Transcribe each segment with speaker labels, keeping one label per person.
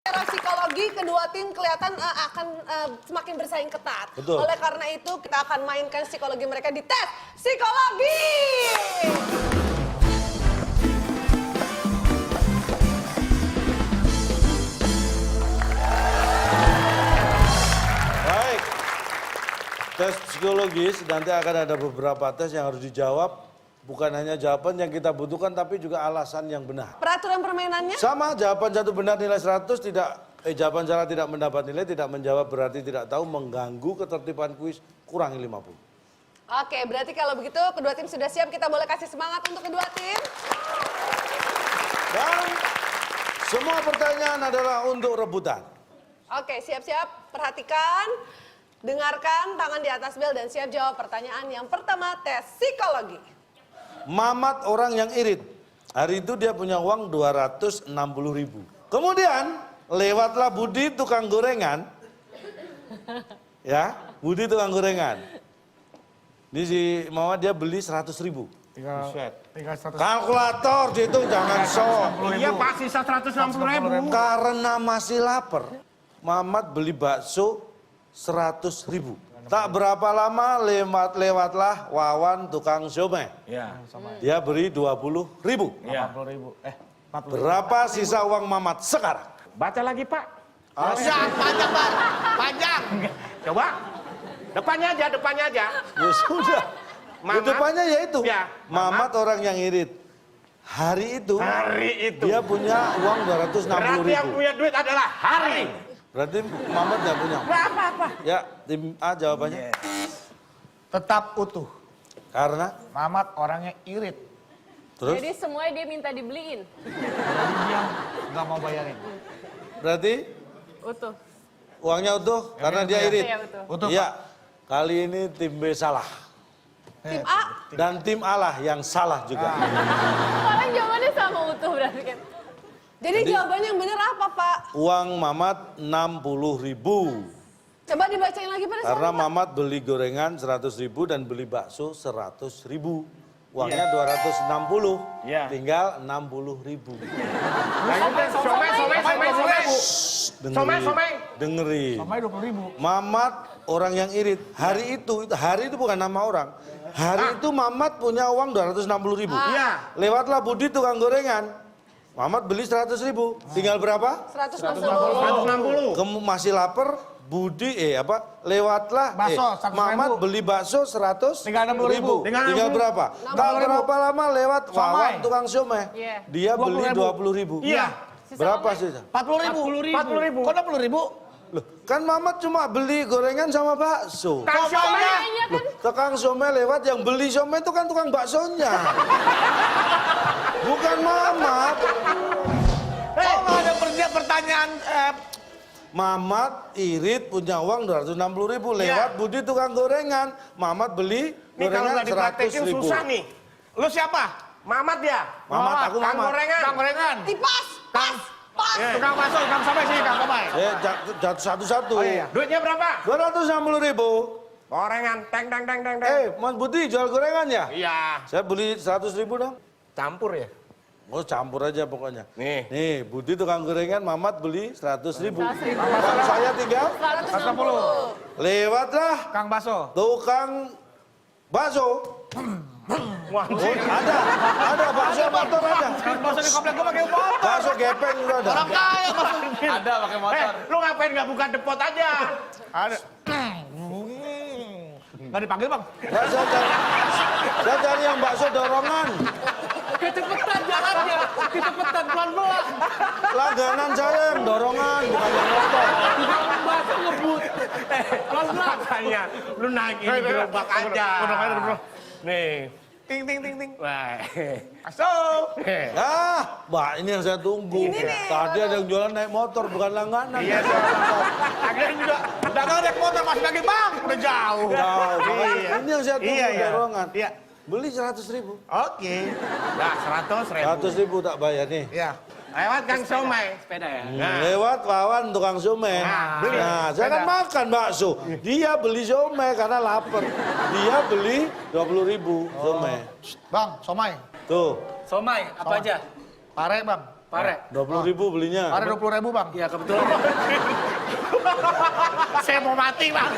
Speaker 1: Secara psikologi, kedua tim kelihatan akan semakin bersaing ketat.
Speaker 2: Betul.
Speaker 1: Oleh karena itu, kita akan mainkan psikologi mereka di tes psikologi.
Speaker 2: Baik, tes psikologis nanti akan ada beberapa tes yang harus dijawab. Bukan hanya jawaban yang kita butuhkan, tapi juga alasan yang benar.
Speaker 1: Peraturan permainannya?
Speaker 2: Sama, jawaban satu benar nilai 100, jawaban salah tidak mendapat nilai, tidak menjawab berarti tidak tahu, mengganggu ketertiban kuis, kurangi 50.
Speaker 1: Oke, berarti kalau begitu kedua tim sudah siap, kita boleh kasih semangat untuk kedua tim.
Speaker 2: Dan semua pertanyaan adalah untuk rebutan.
Speaker 1: Oke, siap-siap, perhatikan, dengarkan, tangan di atas bel dan siap jawab pertanyaan yang pertama, tes psikologi.
Speaker 2: Mamat orang yang irit. Hari itu dia punya uang 260.000. Kemudian lewatlah Budi tukang gorengan. Ya, Budi tukang gorengan. Ini si Mamat dia beli 100.000.
Speaker 3: Tinggal 100.
Speaker 2: Kalkulator itu jangan sok.
Speaker 3: Iya Pak, sisa 160.000.
Speaker 2: Karena masih lapar, Mamat beli bakso 100.000. Tak berapa lama lewatlah Wawan tukang siomay.
Speaker 3: Iya.
Speaker 2: Dia beri 20.000.
Speaker 3: Iya. 40.000. 40.
Speaker 2: Berapa sisa uang Mamat sekarang?
Speaker 3: Baca lagi Pak.
Speaker 4: Siap, panjang Bang, panjang.
Speaker 3: Coba. Depannya aja.
Speaker 2: Ya sudah.
Speaker 3: Mamat.
Speaker 2: Depannya ya itu.
Speaker 3: Ya,
Speaker 2: Mamat orang yang irit. Hari itu dia punya uang 260.000.
Speaker 3: Berarti yang punya duit adalah Hari.
Speaker 2: Berarti Mamat nggak punya.
Speaker 3: Nggak apa-apa.
Speaker 2: Ya, tim A jawabannya.
Speaker 4: Tetap utuh.
Speaker 2: Karena
Speaker 4: Mamat orangnya irit.
Speaker 2: terus
Speaker 5: Jadi semuanya dia minta dibeliin.
Speaker 4: Jadi dia nggak mau bayarin.
Speaker 2: berarti
Speaker 5: Utuh.
Speaker 2: uangnya utuh karena dia irit.
Speaker 5: Iya, utuh.
Speaker 4: Utuh
Speaker 2: Iya. Kali ini tim B salah.
Speaker 1: Tim A,
Speaker 2: Dan tim A lah yang salah juga.
Speaker 5: Orang jawabannya sama utuh berarti kan.
Speaker 1: jadi jawabannya yang benar apa Pak?
Speaker 2: Uang Mamat 60.000.
Speaker 1: Coba dibacain lagi pada
Speaker 2: Karena
Speaker 1: saya Pak.
Speaker 2: Mamat beli gorengan 100.000 dan beli bakso 100.000. Uangnya 260.
Speaker 3: Iya.
Speaker 2: Tinggal 60.000.
Speaker 3: Somai.
Speaker 2: Dengerin.
Speaker 4: Sampai 20.000.
Speaker 2: Mamat orang yang irit. Hari itu bukan nama orang. Hari itu Mamat punya uang 260.000.
Speaker 3: Iya.
Speaker 2: Lewatlah Budi tukang gorengan. Mamat beli 100.000. Tinggal berapa?
Speaker 1: 160.
Speaker 3: 160.
Speaker 2: Masih lapar, Budi lewatlah
Speaker 4: Bakso, 100.000.
Speaker 2: Mamat beli bakso 100.000.
Speaker 4: Tinggal 60.000.
Speaker 2: Tinggal berapa? Tak berapa lama lewat Wawan tukang siomay.
Speaker 5: Iya.
Speaker 2: Dia beli 20.000.
Speaker 3: Iya.
Speaker 2: Berapa sih?
Speaker 4: 40.000.
Speaker 3: 40.000.
Speaker 4: Kok 60.000?
Speaker 2: Loh, kan Mamat cuma beli gorengan sama bakso.
Speaker 5: Somainya kan
Speaker 2: Tukang siomay lewat, yang beli siomay itu kan tukang baksonya. Bukan Mamat.
Speaker 4: Kok nggak ada pertanyaan
Speaker 2: Mamat irit punya uang 260.000 lewat Budi tukang gorengan. Mamat beli
Speaker 3: Nih kalau
Speaker 2: gorengan
Speaker 3: nggak dipraktekin
Speaker 2: 100.000.
Speaker 3: susah nih. Lu siapa? Mamat ya?
Speaker 2: Mamat, aku
Speaker 3: Kang
Speaker 2: Mamat.
Speaker 3: gorengan.
Speaker 4: Kang gorengan?
Speaker 1: Tipas, pas.
Speaker 4: Tukang bakso, Kang Somai sini, Kang Somai.
Speaker 2: Jatuh satu-satu.
Speaker 4: Oh iya.
Speaker 3: Duitnya berapa?
Speaker 2: 260.000.
Speaker 3: Gorengan. Teng.
Speaker 2: Mas Budi jual gorengan ya?
Speaker 3: Iya.
Speaker 2: Saya beli 100.000 dong.
Speaker 3: Campur ya?
Speaker 2: Oh campur aja pokoknya.
Speaker 3: Nih.
Speaker 2: Nih Budi tukang gorengan, Mamat beli 100.000. Kalau saya tinggal
Speaker 5: 160.
Speaker 2: lewatlah
Speaker 4: Kang bakso.
Speaker 2: tukang bakso.
Speaker 3: Wah,
Speaker 2: Ada bakso motor ada.
Speaker 4: Kang bakso di komplek gua pakai motor.
Speaker 2: Bakso gepeng juga ada.
Speaker 4: Orang kaya bakso. Ada pakai motor.
Speaker 3: lu ngapain nggak buka depot aja?
Speaker 4: Ada. Nggak dipanggil Bang.
Speaker 2: Nggak, saya cari yang bakso dorongan.
Speaker 4: Kecepetan jalannya. Kecepetan pelan-pelan.
Speaker 2: Langganan saya yang dorongan, bukan yang motor.
Speaker 4: Tukang bakso ngebut. Pelan-pelan.
Speaker 3: Makanya lu naik ini gerobak aja. Nih.
Speaker 4: Ting ting ting ting.
Speaker 3: Wah.
Speaker 4: Masuk.
Speaker 2: Mbak ini yang saya tunggu.
Speaker 1: Ini nih,
Speaker 2: Tadi ada yang jualan naik motor, bukan langganan.
Speaker 3: Iya,
Speaker 4: Akhirnya juga dagang naik motor masih lagi Bang. Udah jauh.
Speaker 2: Jauh, makanya
Speaker 3: Iya.
Speaker 2: ini yang saya tunggu
Speaker 3: Iya.
Speaker 2: dorongan.
Speaker 3: Iya.
Speaker 2: Beli 100.000.
Speaker 3: Oke. Nah, 100.000.
Speaker 2: 100.000 tak bayar nih.
Speaker 4: Iya.
Speaker 3: Lewat Kang Somai. Sepeda ya?
Speaker 2: Lewat Wawan tukang somai.
Speaker 3: beli.
Speaker 2: Nah, saya kan makan bakso. Dia beli somai karena lapar. Dia beli 20.000 somai.
Speaker 4: Bang, somai.
Speaker 2: Tuh.
Speaker 6: Somai, apa aja?
Speaker 4: Pare Bang.
Speaker 3: Pare.
Speaker 2: 20.000 belinya.
Speaker 4: Ada 20.000 bang.
Speaker 3: Ya kebetulan.
Speaker 4: Saya mau mati bang.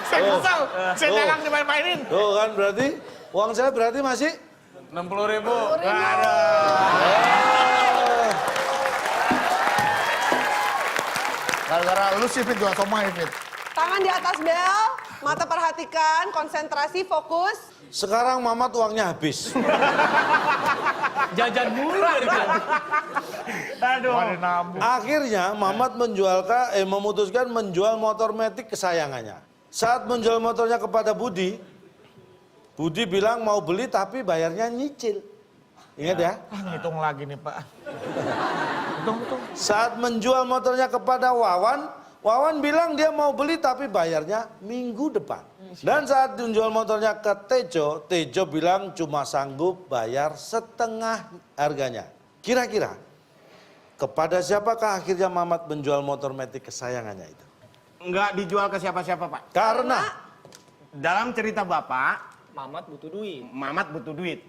Speaker 4: Saya kesel. Saya
Speaker 2: Oh.
Speaker 4: jangan dimain-mainin.
Speaker 2: Tuh kan berarti uang saya berarti masih
Speaker 3: 60.000.
Speaker 4: Gara-gara lu sih Fit jual somai Fit.
Speaker 1: Tangan di atas bel, mata perhatikan, konsentrasi, fokus.
Speaker 2: sekarang Mamat uangnya habis.
Speaker 3: Jajan mulu dari tadi.
Speaker 4: Aduh. Ada nambung.
Speaker 2: Akhirnya Mamat memutuskan menjual motor metik kesayangannya. Saat menjual motornya kepada Budi, Budi bilang mau beli tapi bayarnya nyicil. Ingat ya?
Speaker 4: Ngitung lagi nih Pak. Hitung.
Speaker 2: Saat menjual motornya kepada Wawan, Wawan bilang dia mau beli tapi bayarnya minggu depan. Dan saat menjual motornya ke Tejo, Tejo bilang cuma sanggup bayar setengah harganya. Kira-kira kepada siapakah akhirnya Mamat menjual motor metik kesayangannya itu?
Speaker 3: Enggak dijual ke siapa-siapa, Pak.
Speaker 2: Karena
Speaker 3: Dalam cerita Bapak,
Speaker 6: Mamat butuh duit.
Speaker 3: Mamat butuh duit.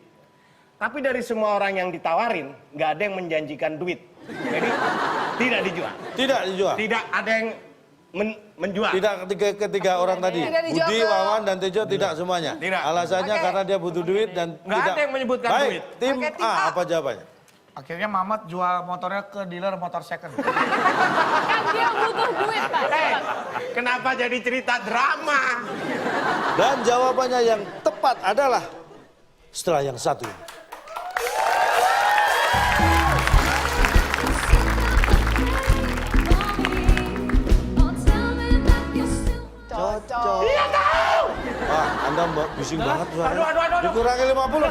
Speaker 3: Tapi dari semua orang yang ditawarin, nggak ada yang menjanjikan duit. Jadi tidak dijual.
Speaker 2: tidak dijual.
Speaker 3: Tidak ada yang menjual.
Speaker 2: Tidak ketiga orang tadi.
Speaker 1: Tidak dijual
Speaker 2: Budi,
Speaker 1: ke-
Speaker 2: Wawan, dan Tejo tidak semuanya.
Speaker 3: Tidak.
Speaker 2: Alasannya
Speaker 1: Oke.
Speaker 2: karena dia butuh duit dan
Speaker 3: Nggak
Speaker 2: tidak.
Speaker 3: ada yang menyebutkan
Speaker 2: Baik,
Speaker 3: duit.
Speaker 2: tim
Speaker 1: Oke, tim
Speaker 2: A,
Speaker 1: A.
Speaker 2: apa jawabannya?
Speaker 4: Akhirnya Mamat jual motornya ke dealer motor second.
Speaker 5: Kan dia butuh duit, Pak.
Speaker 3: Kenapa jadi cerita drama?
Speaker 2: Dan jawabannya yang tepat adalah setelah yang satu ini.
Speaker 1: Cocok.
Speaker 2: Wah, Anda bising banget suaranya.
Speaker 3: aduh.
Speaker 2: Dikurangi 50.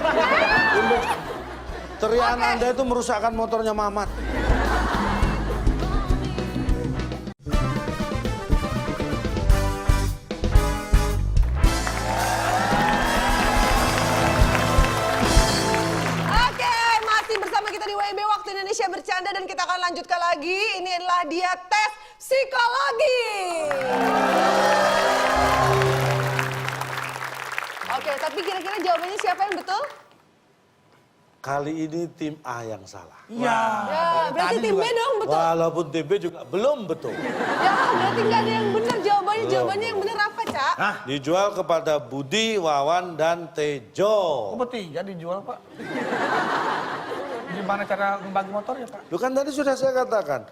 Speaker 2: Untuk teriakan Anda itu merusakkan motornya Mamat.
Speaker 1: Oke, masih bersama kita di WIB Waktu Indonesia Bercanda dan kita akan lanjutkan lagi. Ini adalah dia tes psikologi. Oke, tapi kira-kira jawabannya siapa yang betul?
Speaker 2: Kali ini tim A yang salah.
Speaker 1: Ya, berarti tim B dong betul.
Speaker 2: Walaupun tim B juga belum betul.
Speaker 1: Ya, berarti nggak ada yang benar jawabannya. Jawabannya yang benar apa, Cak?
Speaker 2: Dijual kepada Budi, Wawan, dan Tejo.
Speaker 4: Kok bertiga dijual Pak? Gimana cara membagi motor ya Pak?
Speaker 2: Lu kan tadi sudah saya katakan.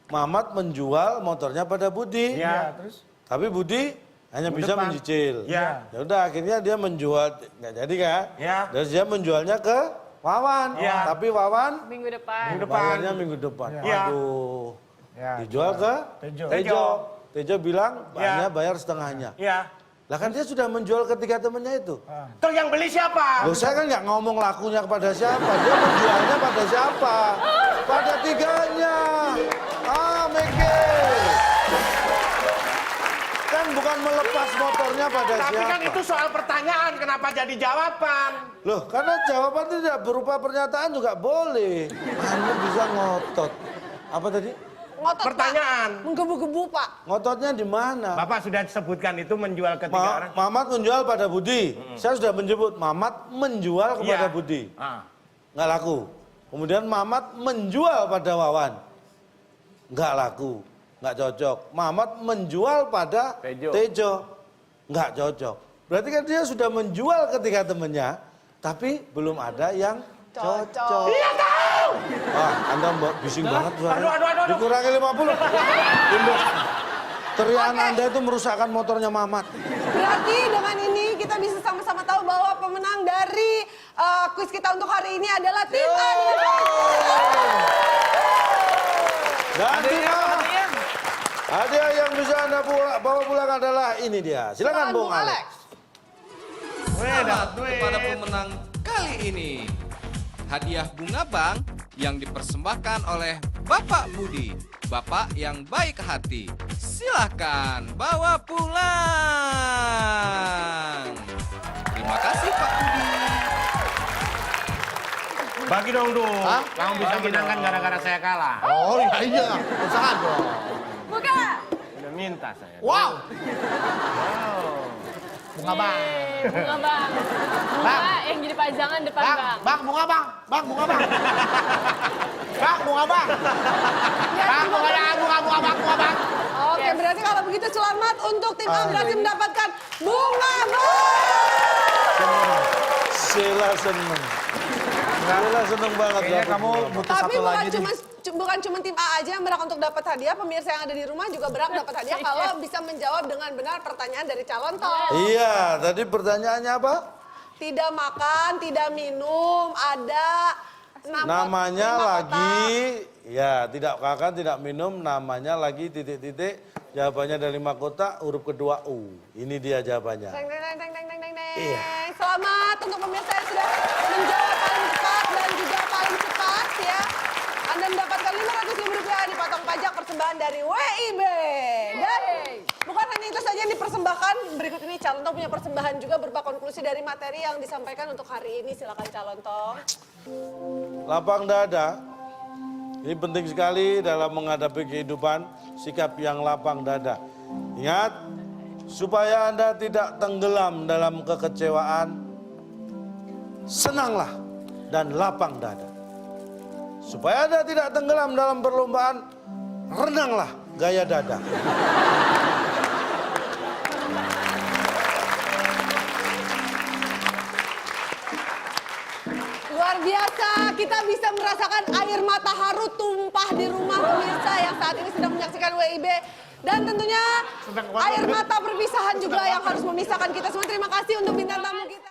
Speaker 2: Mamat menjual motornya pada Budi.
Speaker 4: Ya, terus?
Speaker 2: Tapi Budi hanya bisa
Speaker 3: depan.
Speaker 2: mencicil.
Speaker 3: Ya.
Speaker 2: Ya udah akhirnya dia menjual, nggak jadi kan?
Speaker 3: Ya.
Speaker 2: Dan dia menjualnya ke Wawan.
Speaker 3: Ya.
Speaker 2: Tapi Wawan
Speaker 5: Minggu depan.
Speaker 2: bayarnya minggu depan.
Speaker 3: Ya.
Speaker 2: Aduh.
Speaker 4: Ya,
Speaker 2: Dijual ke
Speaker 4: Tejo.
Speaker 2: Tejo bilang
Speaker 3: Ya.
Speaker 2: hanya bayar setengahnya.
Speaker 3: Ya.
Speaker 2: Lah kan dia sudah menjual ketiga temannya itu.
Speaker 3: Terus yang beli siapa?
Speaker 2: Loh saya kan nggak ngomong lakunya kepada siapa, dia menjualnya pada siapa? Pada tiganya. Mikir. Kan bukan melepas motornya pada
Speaker 3: Tapi
Speaker 2: siapa.
Speaker 3: kan itu soal pertanyaan, kenapa jadi jawaban?
Speaker 2: Loh karena jawaban tidak berupa pernyataan juga boleh. Anda bisa ngotot. Apa tadi?
Speaker 1: Ngotot,
Speaker 3: Pertanyaan.
Speaker 1: Pak. Menggebu-gebu, Pak.
Speaker 2: Ngototnya di mana?
Speaker 3: Bapak sudah sebutkan itu menjual ke tiga orang.
Speaker 2: Mamat menjual pada Budi. Saya sudah menyebut Mamat menjual kepada
Speaker 3: Iya.
Speaker 2: Budi.
Speaker 3: Ah.
Speaker 2: Nggak laku. Kemudian Mamat menjual pada Wawan. Nggak laku. Nggak cocok. Mamat menjual pada Tejo. Nggak cocok. Berarti kan dia sudah menjual ketiga temannya, tapi belum ada yang cocok.
Speaker 1: Iya
Speaker 3: tahu.
Speaker 2: Wah, Anda bising banget suaranya.
Speaker 3: aduh.
Speaker 2: Dikurangi 50. Untuk teriakan Anda itu merusakkan motornya Mamat.
Speaker 1: Berarti dengan ini kita bisa sama-sama tahu bahwa pemenang dari kuis kita untuk hari ini adalah tim A.
Speaker 2: Dan tim A, hadiah yang bisa Anda bawa pulang adalah ini dia. Silakan Bung Alex.
Speaker 7: Selamat kepada pemenang kali ini. Hadiah bunga bank yang dipersembahkan oleh Bapak Budi. Bapak yang baik hati. Silahkan bawa pulang. Terima kasih Pak Budi.
Speaker 3: Bagi dong, Kamu bisa menangkan gara-gara saya kalah.
Speaker 4: Oh iya, usaha dong.
Speaker 5: Buka.
Speaker 3: Udah minta saya.
Speaker 4: Wow. Bunga bang.
Speaker 5: Bunga bang. Bunga yang jadi pajangan depan
Speaker 4: Bang,
Speaker 5: bang.
Speaker 4: bang, bunga bang. Bang, bunga bang. Bang, bunga bang. Bang, bunga bang, bunga bang, bunga bang.
Speaker 1: Oke, berarti kalau begitu selamat untuk tim A berhasil mendapatkan bunga bang.
Speaker 2: Sheila seneng. Sheila seneng banget.
Speaker 4: Kayaknya
Speaker 2: dapet
Speaker 4: kamu
Speaker 2: bunga, Bang.
Speaker 4: butuh
Speaker 1: Tapi
Speaker 4: satu lagi nih.
Speaker 1: bukan cuma tim A aja yang berhak untuk dapat hadiah, pemirsa yang ada di rumah juga berhak dapat hadiah kalau bisa menjawab dengan benar pertanyaan dari calon toh.
Speaker 2: Iya, tadi pertanyaannya apa?
Speaker 1: Tidak makan, tidak minum, ada
Speaker 2: Namanya
Speaker 1: 5
Speaker 2: lagi,
Speaker 1: kotak.
Speaker 2: ya tidak makan, tidak minum, namanya lagi titik-titik. Jawabannya dari 5 kotak, huruf kedua U. Ini dia jawabannya.
Speaker 1: Teng, teng, teng, teng, teng, teng, teng, teng.
Speaker 2: Iya.
Speaker 1: Selamat untuk pemirsa yang sudah menjawab paling cepat dan juga paling cepat ya. Anda mendapatkan Rp500.000 dipotong pajak persembahan dari WIB. Dan bukan hanya itu saja yang dipersembahkan, berikut ini calon tong punya persembahan juga berupa konklusi dari materi yang disampaikan untuk hari ini. Silakan calon tong.
Speaker 2: Lapang dada. Ini penting sekali dalam menghadapi kehidupan, sikap yang lapang dada. Ingat, supaya Anda tidak tenggelam dalam kekecewaan, senanglah dan lapang dada. Supaya Anda tidak tenggelam dalam perlombaan, renanglah gaya dada.
Speaker 1: Luar biasa, kita bisa merasakan air mata haru tumpah di rumah pemirsa yang saat ini sedang menyaksikan WIB. Dan tentunya air mata perpisahan juga yang harus memisahkan kita semua. Terima kasih untuk bintang tamu kita.